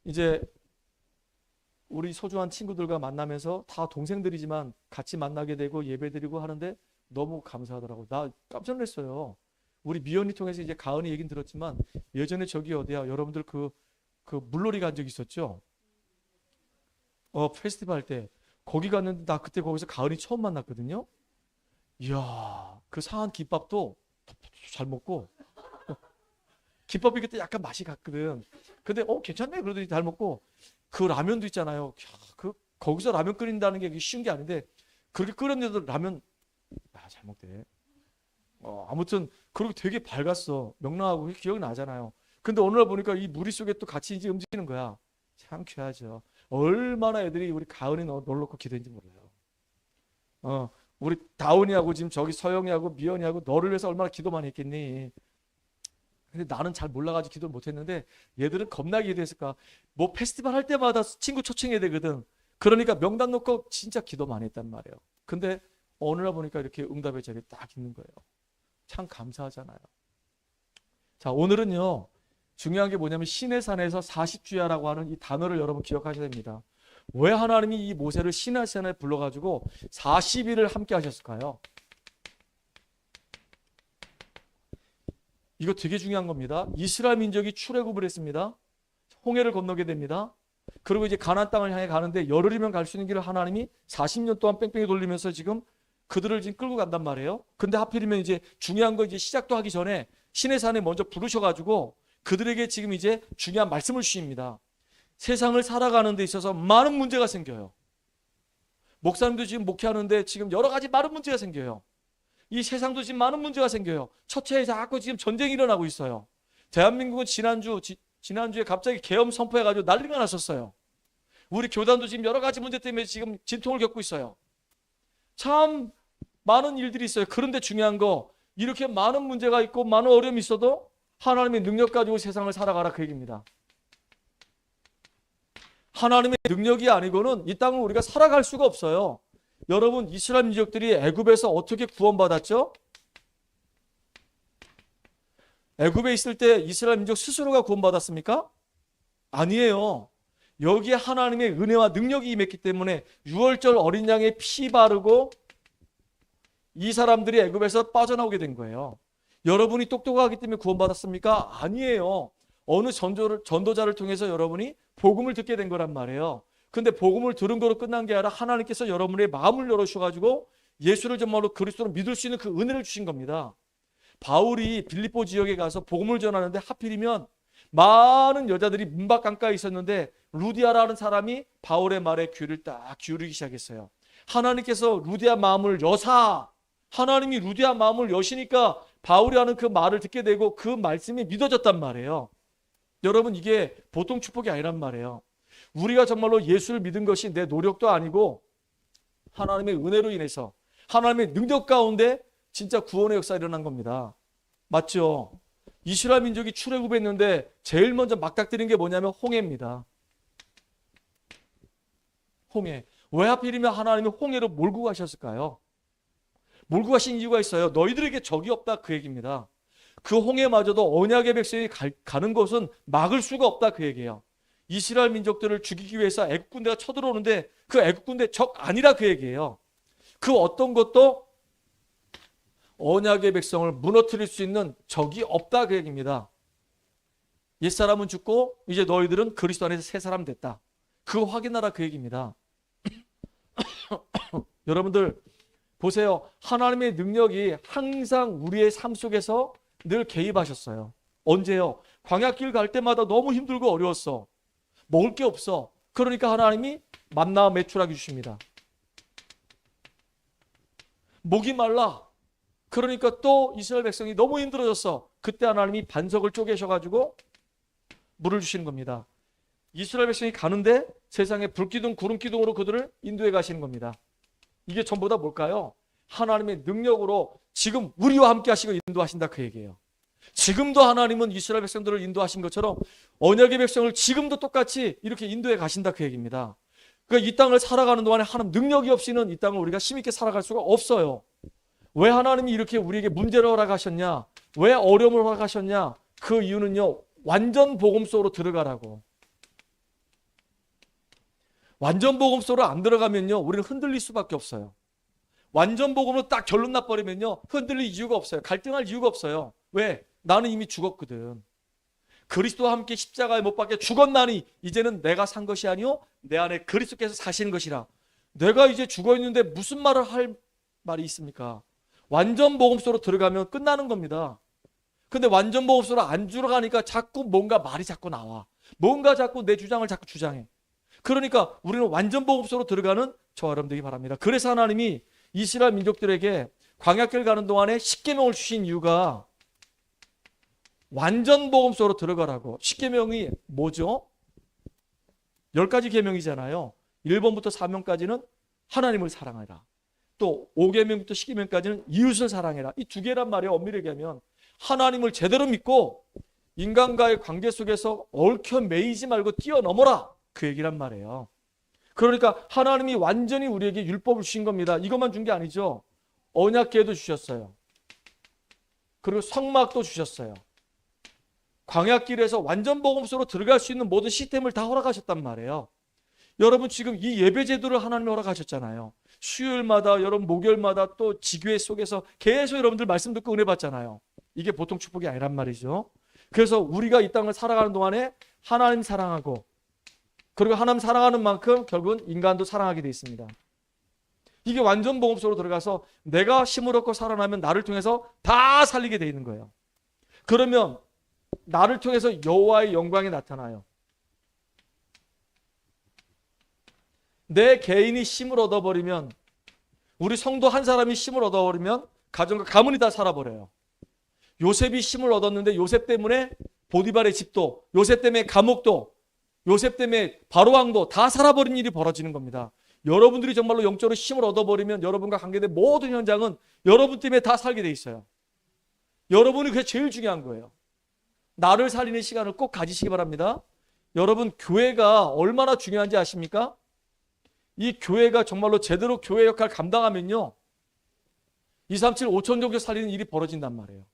이제 우리 소중한 친구들과 만나면서 다 동생들이지만 같이 만나게 되고 예배드리고 하는데 너무 감사하더라고. 나 깜짝 놀랐어요. 우리 미연이 통해서 이제 가은이 얘기는 들었지만 예전에 저기 어디야 여러분들 그 물놀이 간 적 있었죠? 페스티벌 때 거기 갔는데 나 그때 거기서 가은이 처음 만났거든요. 이야 그 상한 김밥도 잘 먹고 김밥이 그때 약간 맛이 갔거든. 근데 괜찮네 그러더니 잘 먹고 그 라면도 있잖아요. 거기서 라면 끓인다는 게 쉬운 게 아닌데 그렇게 끓였는데도 라면 잘 먹대. 아무튼 그리고 되게 밝았어. 명랑하고 기억이 나잖아요. 근데 어느 날 보니까 이 무리 속에 또 같이 이제 움직이는 거야. 참 귀하죠. 얼마나 애들이 우리 가은이 놀러고 기도했는지 몰라요. 우리 다운이하고 지금 저기 서영이하고 미연이하고 너를 위해서 얼마나 기도 많이 했겠니. 근데 나는 잘 몰라가지고 기도를 못했는데 얘들은 겁나게 기도했을까. 뭐 페스티벌 할 때마다 친구 초청해야 되거든. 그러니까 명단 놓고 진짜 기도 많이 했단 말이에요. 근데 어느 날 보니까 이렇게 응답의 자리에 딱 있는 거예요. 참 감사하잖아요. 자 오늘은요 중요한 게 뭐냐면 신의 산에서 40주야라고 하는 이 단어를 여러분 기억하셔야 됩니다. 왜 하나님이 이 모세를 신의 산에 불러가지고 40일을 함께 하셨을까요? 이거 되게 중요한 겁니다. 이스라엘 민족이 출애굽을 했습니다. 홍해를 건너게 됩니다. 그리고 이제 가나안 땅을 향해 가는데 열흘이면 갈 수 있는 길을 하나님이 40년 동안 뺑뺑이 돌리면서 지금 그들을 지금 끌고 간단 말이에요. 근데 하필이면 이제 중요한 거 이제 시작도 하기 전에 신의 산에 먼저 부르셔가지고 그들에게 지금 이제 중요한 말씀을 주십니다. 세상을 살아가는 데 있어서 많은 문제가 생겨요. 목사님도 지금 목회하는데 지금 여러 가지 많은 문제가 생겨요. 이 세상도 지금 많은 문제가 생겨요. 첫째에 자꾸 지금 전쟁이 일어나고 있어요. 대한민국은 지난주에 갑자기 계엄 선포해가지고 난리가 났었어요. 우리 교단도 지금 여러 가지 문제 때문에 지금 진통을 겪고 있어요. 참 많은 일들이 있어요. 그런데 중요한 거 이렇게 많은 문제가 있고 많은 어려움이 있어도 하나님의 능력 가지고 세상을 살아가라 그 얘기입니다. 하나님의 능력이 아니고는 이 땅을 우리가 살아갈 수가 없어요. 여러분 이스라엘 민족들이 애굽에서 어떻게 구원받았죠? 애굽에 있을 때 이스라엘 민족 스스로가 구원받았습니까? 아니에요. 여기에 하나님의 은혜와 능력이 임했기 때문에 유월절 어린 양의 피 바르고 이 사람들이 애굽에서 빠져나오게 된 거예요. 여러분이 똑똑하기 때문에 구원받았습니까? 아니에요. 어느 전도자를 통해서 여러분이 복음을 듣게 된 거란 말이에요. 근데 복음을 들은 거로 끝난 게 아니라 하나님께서 여러분의 마음을 열어주셔가지고 예수를 정말로 그리스도로 믿을 수 있는 그 은혜를 주신 겁니다. 바울이 빌립보 지역에 가서 복음을 전하는데 하필이면 많은 여자들이 문밖 강가에 있었는데 루디아라는 사람이 바울의 말에 귀를 딱 기울이기 시작했어요. 하나님께서 루디아 마음을 여사, 하나님이 루디아 마음을 여시니까 바울이 하는 그 말을 듣게 되고 그 말씀이 믿어졌단 말이에요. 여러분, 이게 보통 축복이 아니란 말이에요. 우리가 정말로 예수를 믿은 것이 내 노력도 아니고 하나님의 은혜로 인해서 하나님의 능력 가운데 진짜 구원의 역사가 일어난 겁니다. 맞죠? 이스라엘 민족이 출애굽했는데 제일 먼저 막닥뜨린 게 뭐냐면 홍해입니다. 홍해. 왜 하필이면 하나님이 홍해로 몰고 가셨을까요? 몰고 가신 이유가 있어요. 너희들에게 적이 없다, 그 얘기입니다. 그 홍해마저도 언약의 백성이 가는 곳은 막을 수가 없다, 그 얘기예요. 이스라엘 민족들을 죽이기 위해서 애국 군대가 쳐들어오는데 그 애국 군대 적 아니라, 그 얘기예요. 그 어떤 것도 언약의 백성을 무너뜨릴 수 있는 적이 없다, 그 얘기입니다. 옛사람은 죽고 이제 너희들은 그리스도 안에서 새 사람 됐다. 그거 확인하라, 그 얘기입니다. 여러분들 보세요. 하나님의 능력이 항상 우리의 삶 속에서 늘 개입하셨어요. 언제요? 광야길 갈 때마다 너무 힘들고 어려웠어. 먹을 게 없어. 그러니까 하나님이 만나 메추라기 주십니다. 목이 말라. 그러니까 또 이스라엘 백성이 너무 힘들어졌어. 그때 하나님이 반석을 쪼개셔가지고 물을 주시는 겁니다. 이스라엘 백성이 가는데 세상에 불기둥 구름기둥으로 그들을 인도해 가시는 겁니다. 이게 전부 다 뭘까요? 하나님의 능력으로 지금 우리와 함께 하시고 인도하신다, 그 얘기예요. 지금도 하나님은 이스라엘 백성들을 인도하신 것처럼 언약의 백성을 지금도 똑같이 이렇게 인도해 가신다, 그 얘기입니다. 그러니까 이 땅을 살아가는 동안에 하나님 능력이 없이는 이 땅을 우리가 힘있게 살아갈 수가 없어요. 왜 하나님이 이렇게 우리에게 문제를 허락하셨냐? 왜 어려움을 허락하셨냐? 그 이유는요, 완전 복음 속으로 들어가라고. 완전 복음 속으로 안 들어가면요, 우리는 흔들릴 수밖에 없어요. 완전 복음으로 딱 결론 나버리면요, 흔들릴 이유가 없어요. 갈등할 이유가 없어요. 왜? 나는 이미 죽었거든. 그리스도와 함께 십자가에 못 박혀 죽었나니 이제는 내가 산 것이 아니요 내 안에 그리스도께서 사시는 것이라. 내가 이제 죽어 있는데 무슨 말을 할 말이 있습니까? 완전 복음 속으로 들어가면 끝나는 겁니다. 근데 완전 복음 속으로 안 들어가니까 자꾸 뭔가 말이 자꾸 나와. 뭔가 자꾸 내 주장을 자꾸 주장해. 그러니까 우리는 완전 복음 속으로 들어가는 저와 여러분 되기 바랍니다. 그래서 하나님이 이스라엘 민족들에게 광야길 가는 동안에 십계명을 주신 이유가 완전 복음 속으로 들어가라고. 십계명이 뭐죠? 10가지 계명이잖아요. 1번부터 4명까지는 하나님을 사랑하라. 또 5계명부터 10계명까지는 이웃을 사랑해라. 이 두 개란 말이에요. 엄밀히 얘기하면 하나님을 제대로 믿고 인간과의 관계 속에서 얽혀 매이지 말고 뛰어넘어라, 그 얘기란 말이에요. 그러니까 하나님이 완전히 우리에게 율법을 주신 겁니다. 이것만 준 게 아니죠. 언약궤도 주셨어요. 그리고 성막도 주셨어요. 광야길에서 완전 복음으로 들어갈 수 있는 모든 시스템을 다 허락하셨단 말이에요. 여러분, 지금 이 예배 제도를 하나님이 허락하셨잖아요. 수요일마다, 여러분 목요일마다 또 지교회 속에서 계속 여러분들 말씀 듣고 은혜 받잖아요. 이게 보통 축복이 아니란 말이죠. 그래서 우리가 이 땅을 살아가는 동안에 하나님 사랑하고, 그리고 하나님 사랑하는 만큼 결국은 인간도 사랑하게 돼 있습니다. 이게 완전 복음 속으로 들어가서 내가 힘을 얻고 살아나면 나를 통해서 다 살리게 돼 있는 거예요. 그러면 나를 통해서 여호와의 영광이 나타나요. 내 개인이 힘을 얻어버리면, 우리 성도 한 사람이 힘을 얻어버리면 가정과 가문이 다 살아버려요. 요셉이 힘을 얻었는데 요셉 때문에 보디발의 집도, 요셉 때문에 감옥도, 요셉 때문에 바로왕도 다 살아버린 일이 벌어지는 겁니다. 여러분들이 정말로 영적으로 힘을 얻어버리면 여러분과 관계된 모든 현장은 여러분 때문에 다 살게 돼 있어요. 여러분이 그게 제일 중요한 거예요. 나를 살리는 시간을 꼭 가지시기 바랍니다. 여러분, 교회가 얼마나 중요한지 아십니까? 이 교회가 정말로 제대로 교회 역할을 감당하면요, 237, 5천 종교 살리는 일이 벌어진단 말이에요.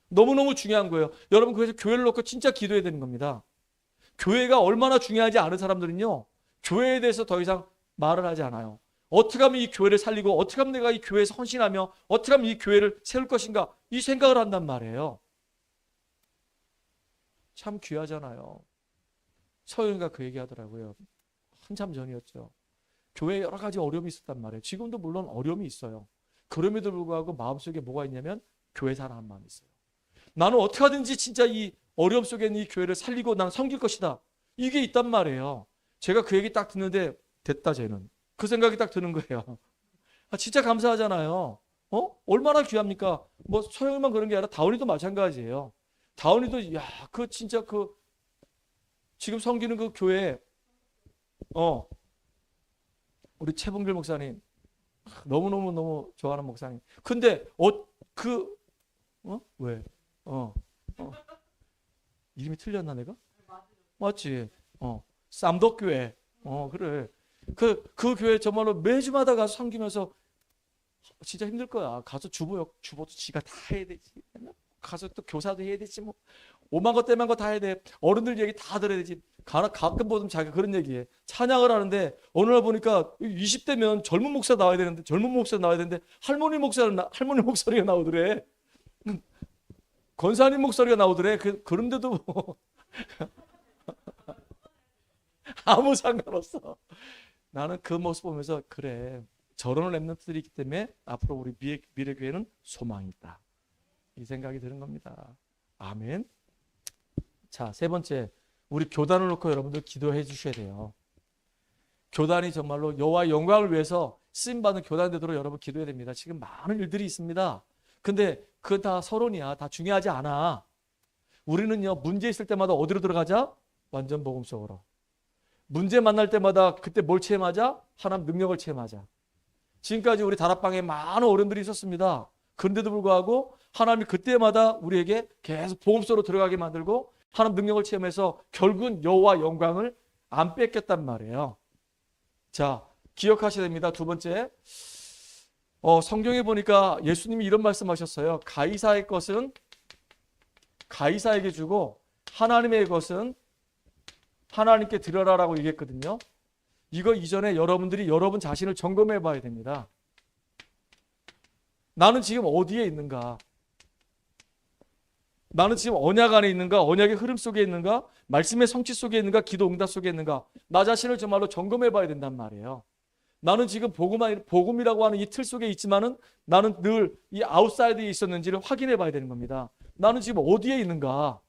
너무너무 중요한 거예요. 여러분, 그래서 교회를 놓고 진짜 기도해야 되는 겁니다. 교회가 얼마나 중요한지 아는 사람들은요, 교회에 대해서 더 이상 말을 하지 않아요. 어떻게 하면 이 교회를 살리고, 어떻게 하면 내가 이 교회에서 헌신하며, 어떻게 하면 이 교회를 세울 것인가, 이 생각을 한단 말이에요. 참 귀하잖아요. 서영이가 그 얘기하더라고요. 한참 전이었죠. 교회에 여러 가지 어려움이 있었단 말이에요. 지금도 물론 어려움이 있어요. 그럼에도 불구하고 마음속에 뭐가 있냐면 교회 사랑하는 마음이 있어요. 나는 어떻게 하든지 진짜 이 어려움 속에 있는 이 교회를 살리고 나는 섬길 것이다. 이게 있단 말이에요. 제가 그 얘기 딱 듣는데 됐다 쟤는. 그 생각이 딱 드는 거예요. 아, 진짜 감사하잖아요. 얼마나 귀합니까? 뭐 소영이만 그런 게 아니라 다운이도 마찬가지예요. 다운이도 그 진짜 그 지금 섬기는 그 교회 우리 최봉길 목사님 너무 좋아하는 목사님. 근데 왜? 이름이 틀렸나 내가? 맞지? 쌈덕교회. 그래. 그 교회 정말로 매주마다 가서 섬기면서 진짜 힘들 거야. 가서 주보도 지가 다 해야 되지. 가서 또 교사도 해야 되지 뭐. 오만 거 떼만 거 다 해야 돼. 어른들 얘기 다 들어야 되지. 가끔 보면 자기가 그런 얘기해. 찬양을 하는데 어느 날 보니까 20대면 젊은 목사 나와야 되는데 할머니 목소리가 나오더래. 권사님 목소리가 나오더래. 그런데도 뭐 아무 상관없어. 나는 그 모습 보면서 그래. 저런 랩런트들이 있기 때문에 앞으로 우리 미래교회는 소망이 있다. 이 생각이 드는 겁니다. 아멘. 자, 세 번째. 우리 교단을 놓고 여러분들 기도해 주셔야 돼요. 교단이 정말로 여호와의 영광을 위해서 쓰임받는 교단 되도록 여러분 기도해야 됩니다. 지금 많은 일들이 있습니다. 근데 그건 다 서론이야. 다 중요하지 않아. 우리는요, 문제 있을 때마다 어디로 들어가자? 완전 복음 속으로. 문제 만날 때마다 그때 뭘 체험하자? 하나님 능력을 체험하자. 지금까지 우리 다락방에 많은 어른들이 있었습니다. 그런데도 불구하고 하나님이 그때마다 우리에게 계속 복음 속으로 들어가게 만들고 하나님 능력을 체험해서 결국은 여호와 영광을 안 뺏겼단 말이에요. 자, 기억하셔야 됩니다. 두 번째, 성경에 보니까 예수님이 이런 말씀하셨어요. 가이사의 것은 가이사에게 주고 하나님의 것은 하나님께 드려라라고 얘기했거든요. 이거 이전에 여러분들이 여러분 자신을 점검해 봐야 됩니다. 나는 지금 어디에 있는가? 나는 지금 언약 안에 있는가? 언약의 흐름 속에 있는가? 말씀의 성취 속에 있는가? 기도 응답 속에 있는가? 나 자신을 정말로 점검해 봐야 된단 말이에요. 나는 지금 복음이라고 하는 이 틀 속에 있지만은 나는 늘 이 아웃사이드에 있었는지를 확인해 봐야 되는 겁니다. 나는 지금 어디에 있는가?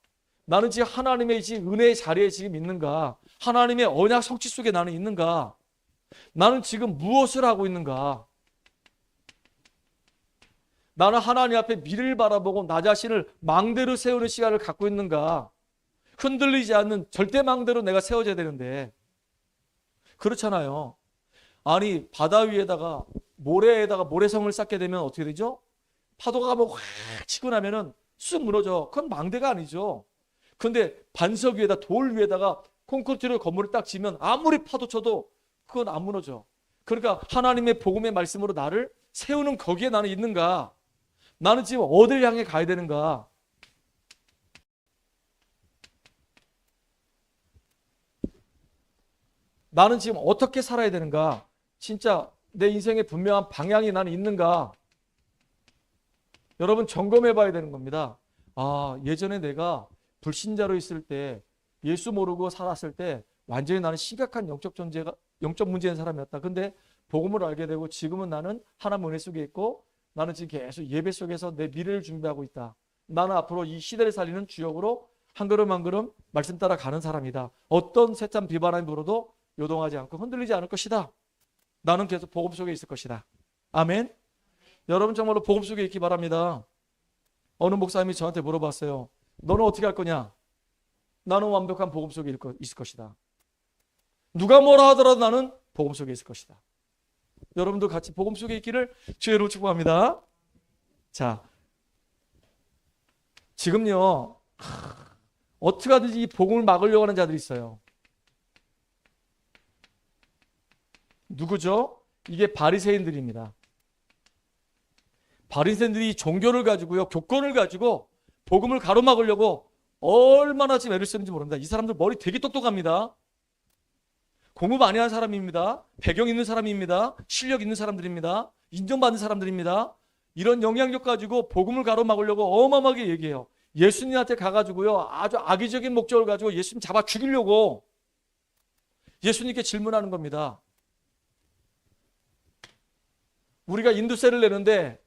나는 지금 하나님의 은혜의 자리에 지금 있는가? 하나님의 언약 성취 속에 나는 있는가? 나는 지금 무엇을 하고 있는가? 나는 하나님 앞에 미래를 바라보고 나 자신을 망대로 세우는 시간을 갖고 있는가? 흔들리지 않는 절대 망대로 내가 세워져야 되는데 그렇잖아요. 아니 바다 위에다가 모래성을 쌓게 되면 어떻게 되죠? 파도가 뭐 확 치고 나면은 쑥 무너져. 그건 망대가 아니죠. 근데 반석 위에다 돌 위에다가 콘크리트로 건물을 딱 지면 아무리 파도 쳐도 그건 안 무너져. 그러니까 하나님의 복음의 말씀으로 나를 세우는 거기에 나는 있는가? 나는 지금 어딜 향해 가야 되는가? 나는 지금 어떻게 살아야 되는가? 진짜 내 인생의 분명한 방향이 나는 있는가? 여러분 점검해 봐야 되는 겁니다. 아, 예전에 내가 불신자로 있을 때 예수 모르고 살았을 때 완전히 나는 심각한 영적 문제인 사람이었다. 근데 복음을 알게 되고 지금은 나는 하나님 은혜 속에 있고 나는 지금 계속 예배 속에서 내 미래를 준비하고 있다. 나는 앞으로 이 시대를 살리는 주역으로 한 걸음 한 걸음 말씀 따라 가는 사람이다. 어떤 새참 비바람이 불어도 요동하지 않고 흔들리지 않을 것이다. 나는 계속 복음 속에 있을 것이다. 아멘. 여러분 정말로 복음 속에 있기 바랍니다. 어느 목사님이 저한테 물어봤어요. 너는 어떻게 할 거냐? 나는 완벽한 복음 속에 있을 것이다. 누가 뭐라 하더라도 나는 복음 속에 있을 것이다. 여러분도 같이 복음 속에 있기를 주의 이름으로 축복합니다. 자, 지금요 어떻게 하든지 이 복음을 막으려고 하는 자들이 있어요. 누구죠? 이게 바리새인들입니다. 바리새인들이 종교를 가지고요, 교권을 가지고 복음을 가로막으려고 얼마나 지금 애를 쓰는지 모릅니다. 이 사람들 머리 되게 똑똑합니다. 공부 많이 한 사람입니다. 배경 있는 사람입니다. 실력 있는 사람들입니다. 인정받는 사람들입니다. 이런 영향력 가지고 복음을 가로막으려고 어마어마하게 얘기해요. 예수님한테 가가지고요, 아주 악의적인 목적을 가지고 예수님 잡아 죽이려고 예수님께 질문하는 겁니다. 우리가 인도세를 내는데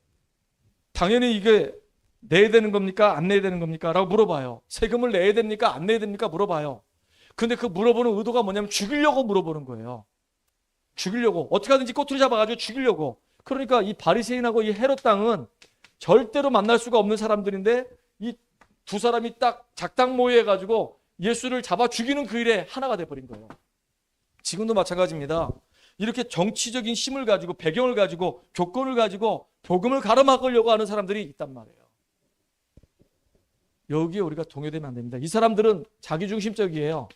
당연히 이게 내야 되는 겁니까? 안 내야 되는 겁니까? 라고 물어봐요. 세금을 내야 됩니까? 안 내야 됩니까? 물어봐요. 근데 그 물어보는 의도가 뭐냐면 죽이려고 물어보는 거예요. 죽이려고. 어떻게 하든지 꼬투리 잡아가지고 죽이려고. 그러니까 이 바리새인하고 이 헤롯 당은 절대로 만날 수가 없는 사람들인데 이 두 사람이 딱 작당 모의해가지고 예수를 잡아 죽이는 그 일에 하나가 돼버린 거예요. 지금도 마찬가지입니다. 이렇게 정치적인 힘을 가지고 배경을 가지고 조건을 가지고 복음을 가로막으려고 하는 사람들이 있단 말이에요. 여기에 우리가 동요되면 안 됩니다. 이 사람들은 자기중심적이에요.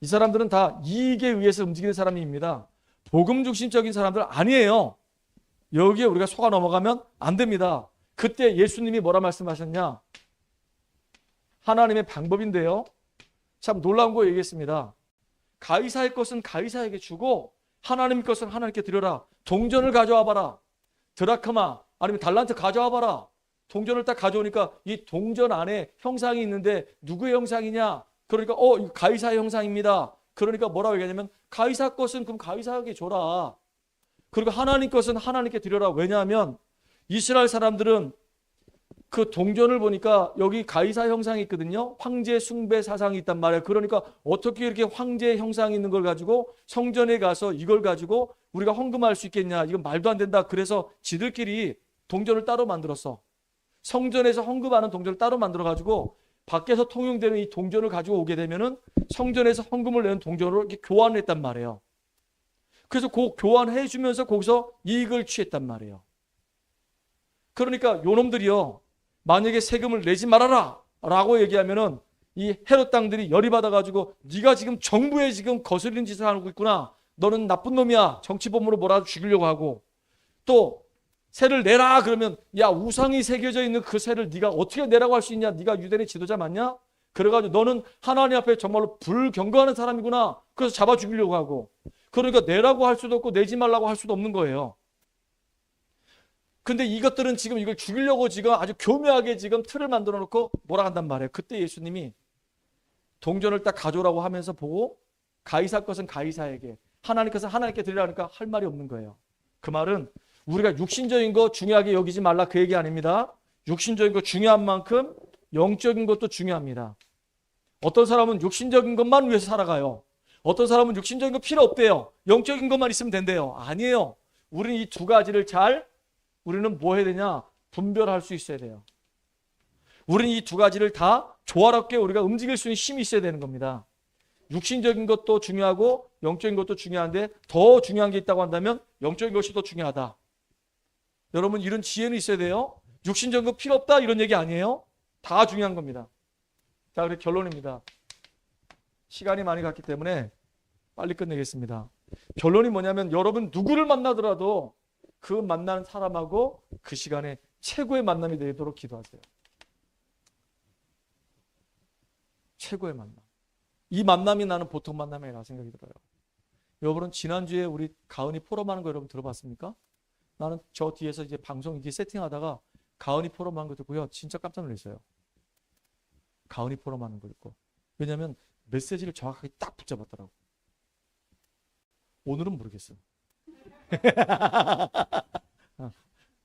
이 사람들은 다 이익에 의해서 움직이는 사람입니다. 복음 중심적인 사람들 아니에요. 여기에 우리가 속아 넘어가면 안 됩니다. 그때 예수님이 뭐라 말씀하셨냐? 하나님의 방법인데요. 참 놀라운 거 얘기했습니다. 가이사의 것은 가이사에게 주고 하나님의 것은 하나님께 드려라. 동전을 가져와 봐라. 드라크마 아니면 달란트 가져와 봐라. 동전을 딱 가져오니까 이 동전 안에 형상이 있는데 누구의 형상이냐? 그러니까 이거 가이사의 형상입니다. 그러니까 뭐라고 얘기하냐면 가이사 것은 그럼 가이사에게 줘라. 그리고 하나님 것은 하나님께 드려라. 왜냐하면 이스라엘 사람들은 그 동전을 보니까 여기 가이사 형상이 있거든요. 황제 숭배 사상이 있단 말이에요. 그러니까 어떻게 이렇게 황제 형상이 있는 걸 가지고 성전에 가서 이걸 가지고 우리가 헌금할 수 있겠냐. 이건 말도 안 된다. 그래서 지들끼리 동전을 따로 만들었어. 성전에서 헌금하는 동전을 따로 만들어가지고 밖에서 통용되는 이 동전을 가지고 오게 되면은 성전에서 헌금을 내는 동전으로 이렇게 교환을 했단 말이에요. 그래서 그 교환해 주면서 거기서 이익을 취했단 말이에요. 그러니까 요놈들이요. 만약에 세금을 내지 말아라 라고 얘기하면은 이 헤롯 당들이 열이 받아가지고 네가 지금 정부에 지금 거스르는 짓을 하고 있구나. 너는 나쁜 놈이야. 정치범으로 뭐라도 죽이려고 하고 또 세를 내라 그러면 야 우상이 새겨져 있는 그 세를 네가 어떻게 내라고 할 수 있냐? 네가 유대인의 지도자 맞냐? 그래가지고 너는 하나님 앞에 정말로 불경거하는 사람이구나. 그래서 잡아 죽이려고 하고 그러니까 내라고 할 수도 없고 내지 말라고 할 수도 없는 거예요. 근데 이것들은 지금 이걸 죽이려고 지금 아주 교묘하게 지금 틀을 만들어 놓고 뭐라 한단 말이에요. 그때 예수님이 동전을 딱 가져오라고 하면서 보고 가이사 것은 가이사에게 하나님 것은 하나님께 드리라니까 할 말이 없는 거예요. 그 말은 우리가 육신적인 거 중요하게 여기지 말라 그 얘기 아닙니다. 육신적인 거 중요한 만큼 영적인 것도 중요합니다. 어떤 사람은 육신적인 것만 위해서 살아가요. 어떤 사람은 육신적인 거 필요 없대요. 영적인 것만 있으면 된대요. 아니에요. 우리는 이 두 가지를 우리는 뭐 해야 되냐? 분별할 수 있어야 돼요. 우리는 이 두 가지를 다 조화롭게 우리가 움직일 수 있는 힘이 있어야 되는 겁니다. 육신적인 것도 중요하고 영적인 것도 중요한데 더 중요한 게 있다고 한다면 영적인 것이 더 중요하다. 여러분 이런 지혜는 있어야 돼요. 육신적인 거 필요 없다 이런 얘기 아니에요. 다 중요한 겁니다. 자, 그래서 결론입니다. 시간이 많이 갔기 때문에 빨리 끝내겠습니다. 결론이 뭐냐면 여러분 누구를 만나더라도 그 만나는 사람하고 그 시간에 최고의 만남이 되도록 기도하세요. 최고의 만남. 이 만남이 나는 보통 만남이 아니라 생각이 들어요. 여러분 지난주에 우리 가은이 포럼하는 거 여러분 들어봤습니까? 나는 저 뒤에서 이제 방송 이게 세팅하다가 가은이 포럼하는 거 듣고요. 진짜 깜짝 놀랐어요. 가은이 포럼하는 거 듣고. 왜냐하면 메시지를 정확하게 딱 붙잡았더라고. 오늘은 모르겠어요.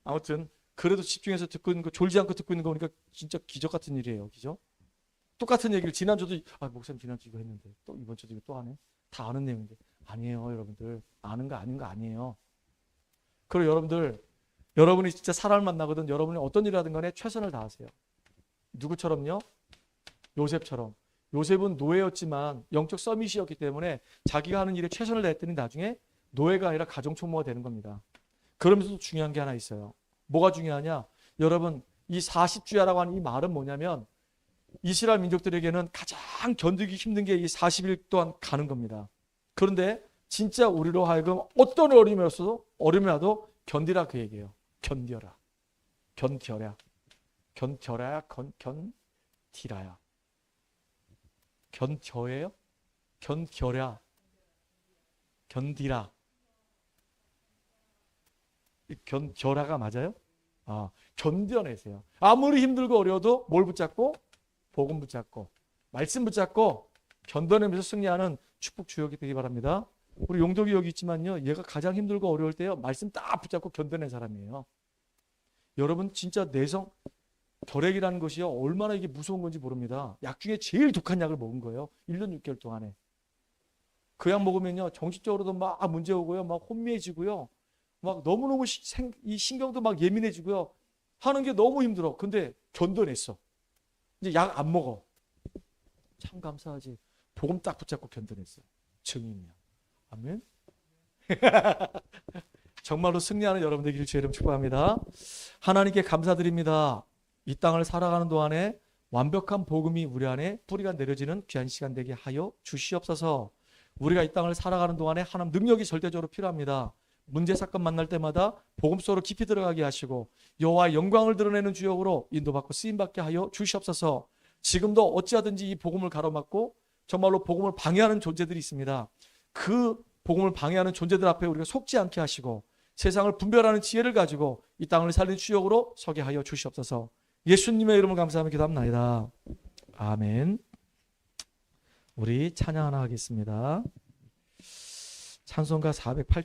아무튼 그래도 집중해서 듣고 있는 거 졸지 않고 듣고 있는 거 보니까 진짜 기적 같은 일이에요. 그죠? 똑같은 얘기를 지난주도 목사님 지난주 이거 했는데 또 이번 주도 이거 또 하네. 다 아는 내용인데 아니에요. 여러분들 아는 거 아닌 거 아니에요. 그리고 여러분이 진짜 사람을 만나거든 여러분이 어떤 일을 하든 간에 최선을 다하세요. 누구처럼요? 요셉처럼. 요셉은 노예였지만 영적 서밋이었기 때문에 자기가 하는 일에 최선을 다했더니 나중에 노예가 아니라 가정총무가 되는 겁니다. 그러면서도 중요한 게 하나 있어요. 뭐가 중요하냐? 여러분 이 40주야라고 하는 이 말은 뭐냐면 이스라엘 민족들에게는 가장 견디기 힘든 게 이 40일 동안 가는 겁니다. 그런데 진짜 우리로 하여금 어떤 어려움이라도 견디라 그 얘기예요. 견뎌라. 견뎌라. 견뎌라야 견디라야. 견뎌예요? 견뎌라. 견디라. 견뎌라가 맞아요? 견뎌내세요. 아무리 힘들고 어려워도 뭘 붙잡고? 복음 붙잡고 말씀 붙잡고 견뎌내면서 승리하는 축복 주역이 되기 바랍니다. 우리 용덕이 여기 있지만요. 얘가 가장 힘들고 어려울 때요. 말씀 딱 붙잡고 견뎌낸 사람이에요. 여러분 진짜 내성 결핵이라는 것이요. 얼마나 이게 무서운 건지 모릅니다. 약 중에 제일 독한 약을 먹은 거예요. 1년 6개월 동안에. 그 약 먹으면요. 정신적으로도 막 문제 오고요. 막 혼미해지고요. 막 너무너무 이 신경도 막 예민해지고요. 하는 게 너무 힘들어. 근데 견뎌냈어. 이제 약 안 먹어. 참 감사하지. 복음 딱 붙잡고 견뎌냈어. 증인이야. 아멘. 정말로 승리하는 여러분 되기를 주의 이름 축복합니다. 하나님께 감사드립니다. 이 땅을 살아가는 동안에 완벽한 복음이 우리 안에 뿌리가 내려지는 귀한 시간 되게 하여 주시옵소서. 우리가 이 땅을 살아가는 동안에 하나님 능력이 절대적으로 필요합니다. 문제 사건 만날 때마다 복음 속으로 깊이 들어가게 하시고 여호와의 영광을 드러내는 주역으로 인도받고 쓰임받게 하여 주시옵소서. 지금도 어찌하든지 이 복음을 가로막고 정말로 복음을 방해하는 존재들이 있습니다. 그 복음을 방해하는 존재들 앞에 우리가 속지 않게 하시고 세상을 분별하는 지혜를 가지고 이 땅을 살리는 주역으로 서게 하여 주시옵소서. 예수님의 이름을 감사하며 기도합나이다. 아멘. 우리 찬양 하나 하겠습니다. 찬송가 408